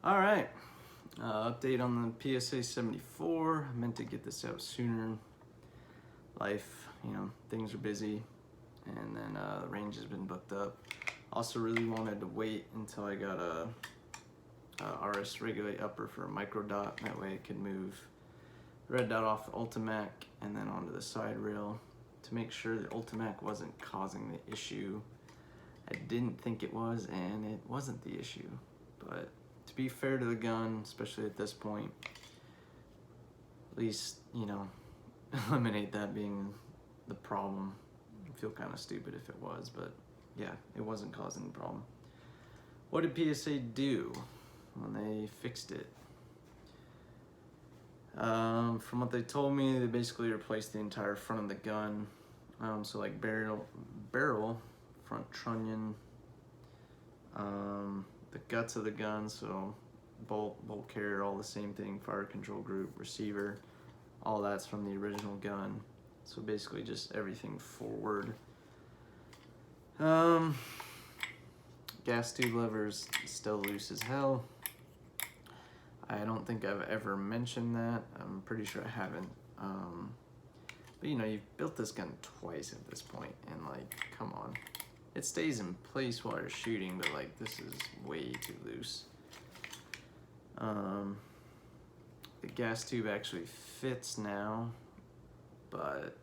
All right, update on the PSA 74. I meant to get this out sooner. Life, things are busy, and then the range has been booked up. Also really wanted to wait until I got a RS regulate upper for a micro dot. That way I could move the red dot off the Ultimac and then onto the side rail to make sure the Ultimac wasn't causing the issue. I didn't think it was, and it wasn't the issue. But to be fair to the gun, especially at this point, at least, eliminate that being the problem. I feel kind of stupid if it was, but yeah, it wasn't causing the problem. What did PSA do when they fixed it? From what they told me, they basically replaced the entire front of the gun. So like barrel, front trunnion, the guts of the gun, so bolt carrier, all the same thing, fire control group, receiver, all that's from the original gun. So basically just everything forward. Gas tube levers still loose as hell. I don't think I've ever mentioned that. I'm pretty sure I haven't. But you've built this gun twice at this point, and like, come on. It stays in place while you're shooting, but like, this is way too loose. The gas tube actually fits now, but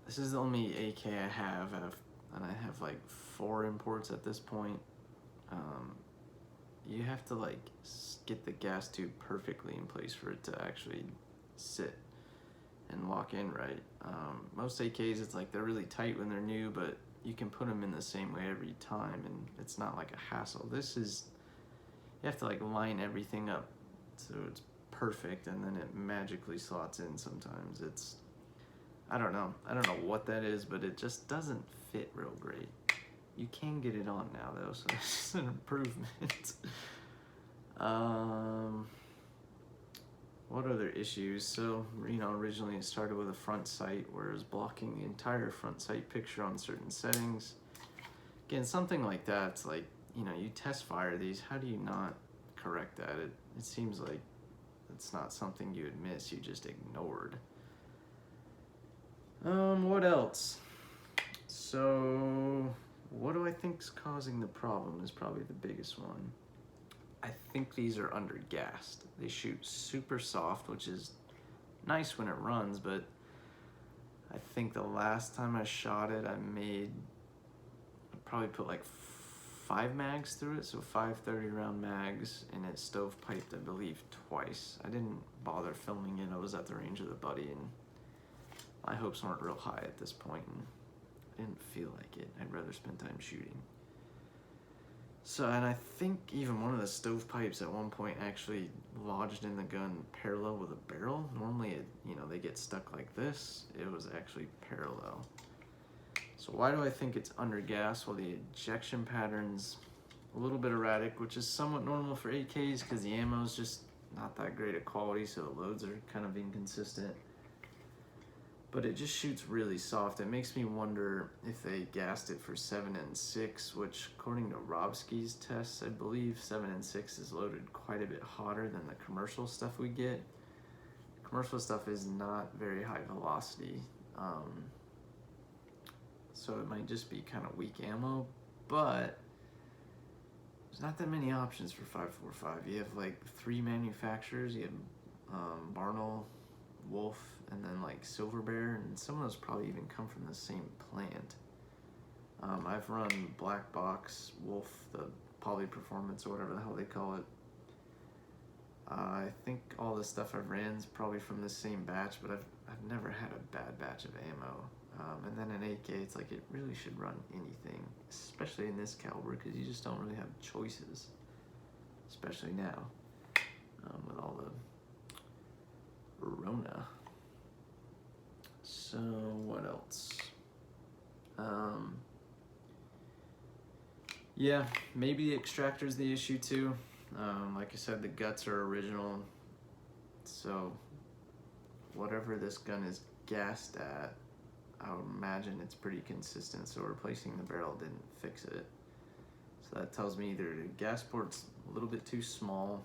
this is the only AK I have, and I have like 4 imports at this point. You have to like get the gas tube perfectly in place for it to actually sit and lock in right. Most AKs, it's like they're really tight when they're new, but you can put them in the same way every time, and it's not like a hassle. This is, you have to like line everything up so it's perfect, and then it magically slots in sometimes. I don't know what that is, but it just doesn't fit real great. You can get it on now though, so this is an improvement. What other issues? So, originally it started with a front sight, where it was blocking the entire front sight picture on certain settings. Again, something like that, it's like, you test fire these, how do you not correct that? It seems like it's not something you would miss, you just ignored. What else? So, what do I think's causing the problem is probably the biggest one. I think these are undergassed. They shoot super soft, which is nice when it runs, but I think the last time I shot it, I probably put like 5 mags through it, so 5 30-round mags, and it stovepiped, I believe, twice. I didn't bother filming it. I was at the range with a buddy, and my hopes weren't real high at this point, and I didn't feel like it. I'd rather spend time shooting. So, and I think even one of the stovepipes at one point actually lodged in the gun parallel with a barrel. Normally, they get stuck like this. It was actually parallel. So why do I think it's under gas? Well, the ejection pattern's a little bit erratic, which is somewhat normal for AKs because the ammo's just not that great of quality, so the loads are kind of inconsistent. But it just shoots really soft. It makes me wonder if they gassed it for 7 and 6, which according to Robski's tests, I believe 7 and 6 is loaded quite a bit hotter than the commercial stuff we get. Commercial stuff is not very high velocity. So it might just be kind of weak ammo, but there's not that many options for 5.45. You have like 3 manufacturers. You have Barnell, Wolf, and then like Silver Bear, and some of those probably even come from the same plant. I've run Black Box, Wolf, the Poly Performance, or whatever the hell they call it. I think all the stuff I've ran is probably from the same batch, but I've never had a bad batch of ammo. And then an AK, it's like it really should run anything, especially in this caliber, because you just don't really have choices, especially now with all the Rona. So what else? Yeah, maybe the extractor's the issue too. Like I said, the guts are original, so whatever this gun is gassed at, I would imagine it's pretty consistent, so replacing the barrel didn't fix it. So So that tells me either the gas port's a little bit too small,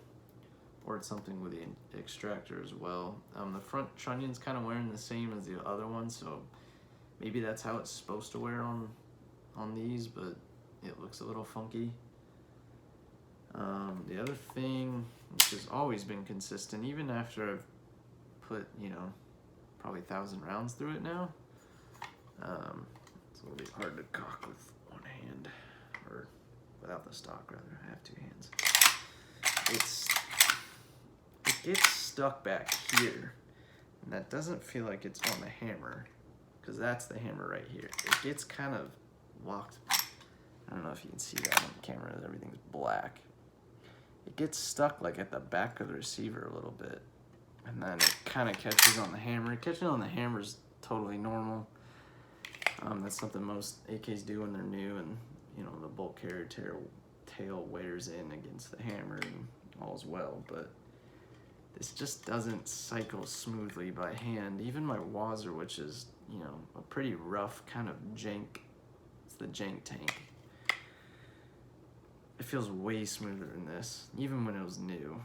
or it's something with the extractor as well. The front trunnion's kind of wearing the same as the other one, so maybe that's how it's supposed to wear on these, but it looks a little funky. The other thing, which has always been consistent, even after I've put, you know, probably 1,000 rounds through it now, it's a little bit hard to cock with one hand, or without the stock rather. I have two hands. It gets stuck back here, and that doesn't feel like it's on the hammer, because that's the hammer right here. It gets kind of locked. I don't know if you can see that on the camera. Everything's black. It gets stuck like at the back of the receiver a little bit, and then it kind of catches on the hammer. Catching on the hammer is totally normal. That's something most AKs do when they're new, and you know the bolt carrier tail wears in against the hammer and all's well. But this just doesn't cycle smoothly by hand. Even my Wazzer, which is, you know, a pretty rough kind of jank. It's the jank tank. It feels way smoother than this, even when it was new.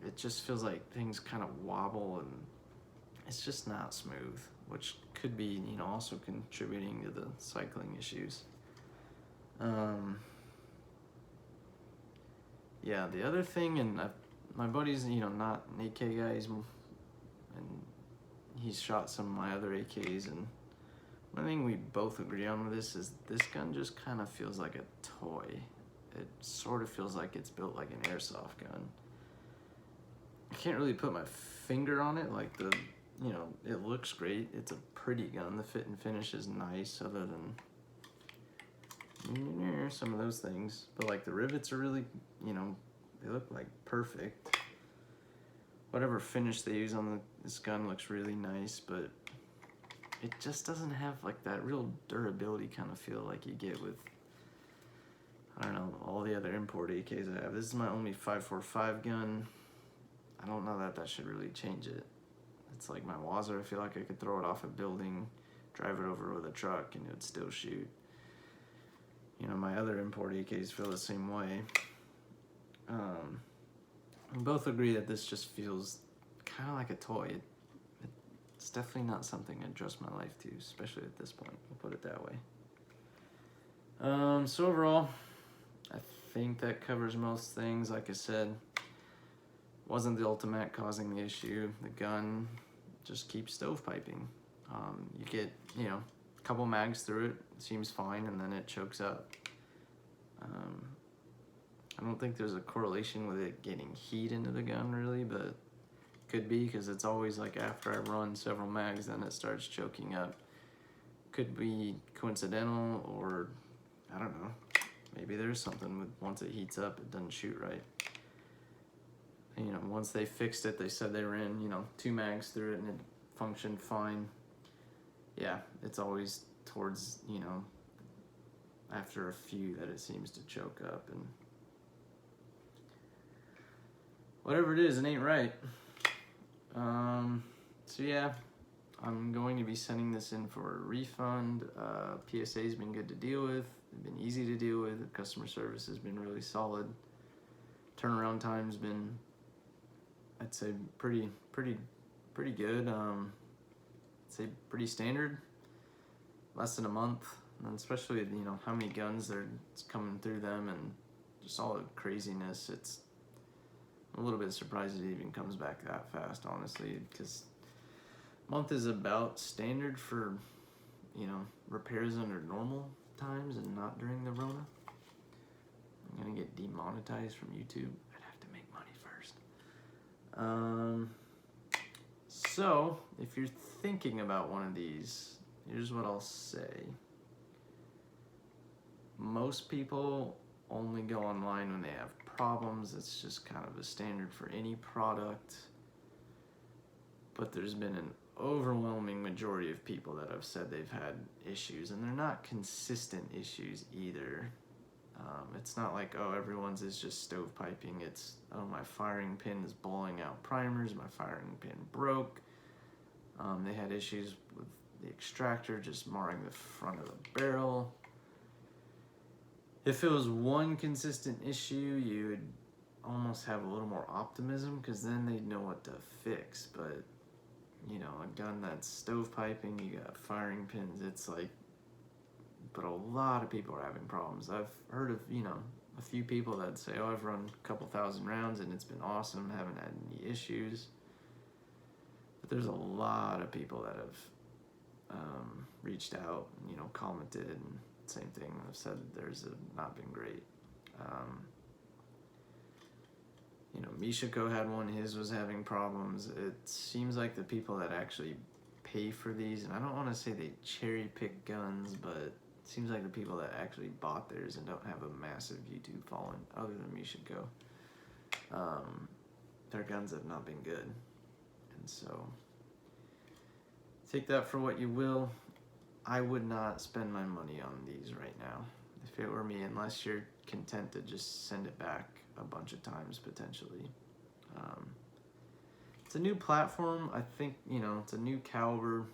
It just feels like things kind of wobble, and it's just not smooth, which could be, you know, also contributing to the cycling issues. Yeah, the other thing, and my buddy's, you know, not an AK guy, and he's shot some of my other AKs, and one thing we both agree on with this is this gun just kind of feels like a toy. It sort of feels like it's built like an airsoft gun. I can't really put my finger on it, like you know, it looks great. It's a pretty gun. The fit and finish is nice, other than some of those things. But like the rivets are really, you know, they look like perfect. Whatever finish they use on this gun looks really nice, but it just doesn't have like that real durability kind of feel like you get with, I don't know, all the other import AKs I have. This is my only 5.45 gun. I don't know that should really change it. It's like my Wazzer, I feel like I could throw it off a building, drive it over with a truck, and it would still shoot. You know, my other import AKs feel the same way. We both agree that this just feels kind of like a toy. It's definitely not something I trust my life to, especially at this point. We'll put it that way. So overall, I think that covers most things. Like I said, wasn't the Ultimat causing the issue. The gun just keeps stovepiping. You get, you know, a couple mags through it, seems fine, and then it chokes up. I don't think there's a correlation with it getting heat into the gun really, but could be, because it's always like after I run several mags, then it starts choking up. Could be coincidental, or I don't know. Maybe there's something with once it heats up, it doesn't shoot right. And, you know, once they fixed it, they said they ran, you know, 2 mags through it and it functioned fine. Yeah, it's always towards, you know, after a few that it seems to choke up, and whatever it is, it ain't right. So yeah, I'm going to be sending this in for a refund. PSA's been good to deal with. They've been easy to deal with. The customer service has been really solid. Turnaround time's been, I'd say, pretty good. I'd say pretty standard. Less than a month, and especially, you know, how many guns there's coming through them, and just all the craziness. It's a little bit surprised it even comes back that fast, honestly, because month is about standard for, you know, repairs under normal times and not during the Rona. I'm gonna get demonetized from YouTube. I'd have to make money first. So if you're thinking about one of these, here's what I'll say. Most people only go online when they have problems. It's just kind of a standard for any product. But there's been an overwhelming majority of people that have said they've had issues, and they're not consistent issues either. It's not like, oh, everyone's is just stovepiping. It's, oh, my firing pin is blowing out primers, my firing pin broke. They had issues with the extractor just marring the front of the barrel. If it was one consistent issue, you would almost have a little more optimism because then they'd know what to fix. But, you know, a gun that's stovepiping, you got firing pins, it's like, but a lot of people are having problems. I've heard of, you know, a few people that say, oh, I've run a couple thousand rounds and it's been awesome, haven't had any issues. But there's a lot of people that have reached out, you know, commented, and same thing, I've said theirs have not been great. You know, Mishiko had one, his was having problems. It seems like the people that actually pay for these, and I don't want to say they cherry pick guns, but it seems like the people that actually bought theirs and don't have a massive YouTube following other than Mishiko, their guns have not been good. And so take that for what you will. I would not spend my money on these right now if it were me, unless you're content to just send it back a bunch of times potentially. It's a new platform. I think, you know, it's a new caliber.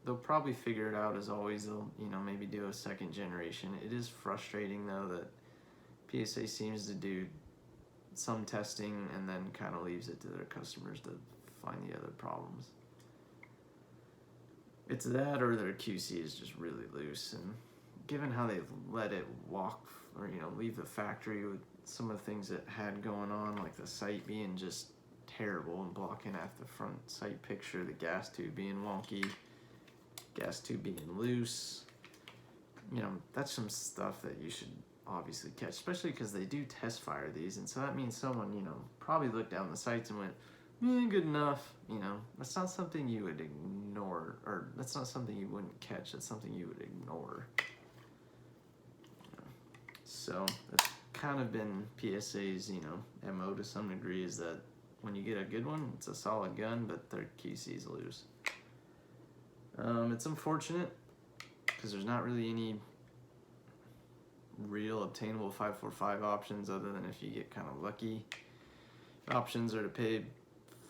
They'll probably figure it out, as always. They'll, you know, maybe do a second generation. It is frustrating though that PSA seems to do some testing and then kind of leaves it to their customers to find the other problems. It's that, or their QC is just really loose, and given how they let it walk, or, you know, leave the factory with some of the things it had going on, like the sight being just terrible and blocking half the front sight picture, the gas tube being wonky, gas tube being loose, you know, that's some stuff that you should obviously catch, especially because they do test fire these, and so that means someone, you know, probably looked down the sights and went, good enough. You know, that's not something you would ignore, or that's not something you wouldn't catch. That's something you would ignore. You know, so that's kind of been PSA's, you know, MO to some degree, is that when you get a good one, it's a solid gun, but their QC's loose. It's unfortunate because there's not really any real obtainable 545 options other than if you get kind of lucky. Options are to pay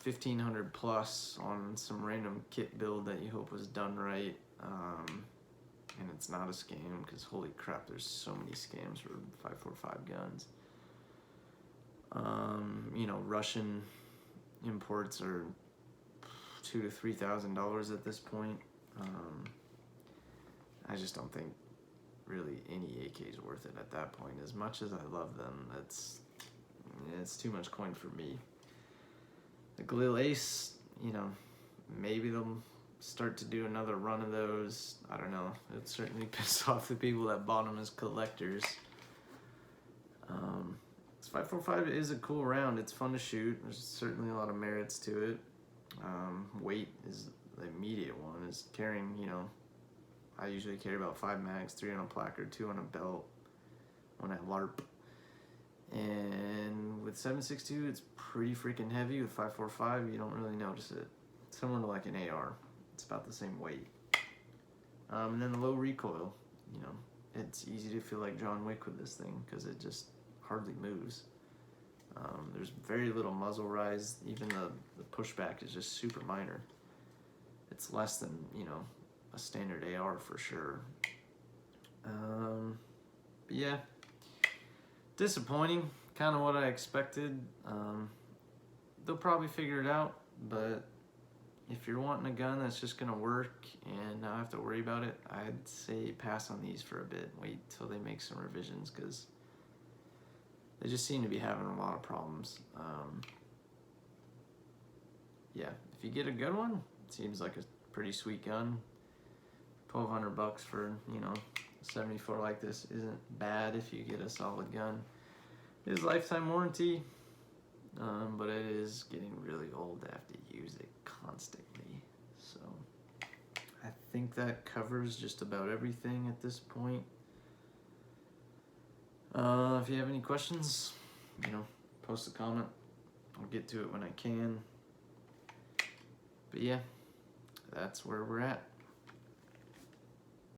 $1,500 plus on some random kit build that you hope was done right, and it's not a scam, because holy crap, there's so many scams for 545 guns. You know, Russian imports are $2,000 to $3,000 at this point. I just don't think really any AK is worth it at that point. As much as I love them, it's too much coin for me. The Galil Ace, you know, maybe they'll start to do another run of those. I don't know. It certainly pissed off the people that bought them as collectors. 545 is a cool round. It's fun to shoot. There's certainly a lot of merits to it. Weight is the immediate one. Is carrying, you know, I usually carry about 5 mags, 3 on a placard, 2 on a belt, 1 at LARP. And with 7.62, it's pretty freaking heavy. With 5.45, you don't really notice it. Similar to like an AR. It's about the same weight. And then the low recoil, you know, it's easy to feel like John Wick with this thing because it just hardly moves. There's very little muzzle rise. Even the pushback is just super minor. It's less than, you know, a standard AR for sure. But yeah, disappointing. Kind of what I expected. They'll probably figure it out, but if you're wanting a gun that's just gonna work and not have to worry about it, I'd say pass on these for a bit. Wait till they make some revisions, because they just seem to be having a lot of problems. Yeah, if you get a good one, it seems like a pretty sweet gun. $1,200 for, you know, a 74 like this isn't bad if you get a solid gun. It is lifetime warranty, but it is getting really old to have to use it constantly. So I think that covers just about everything at this point. If you have any questions, you know, post a comment. I'll get to it when I can. But yeah, that's where we're at.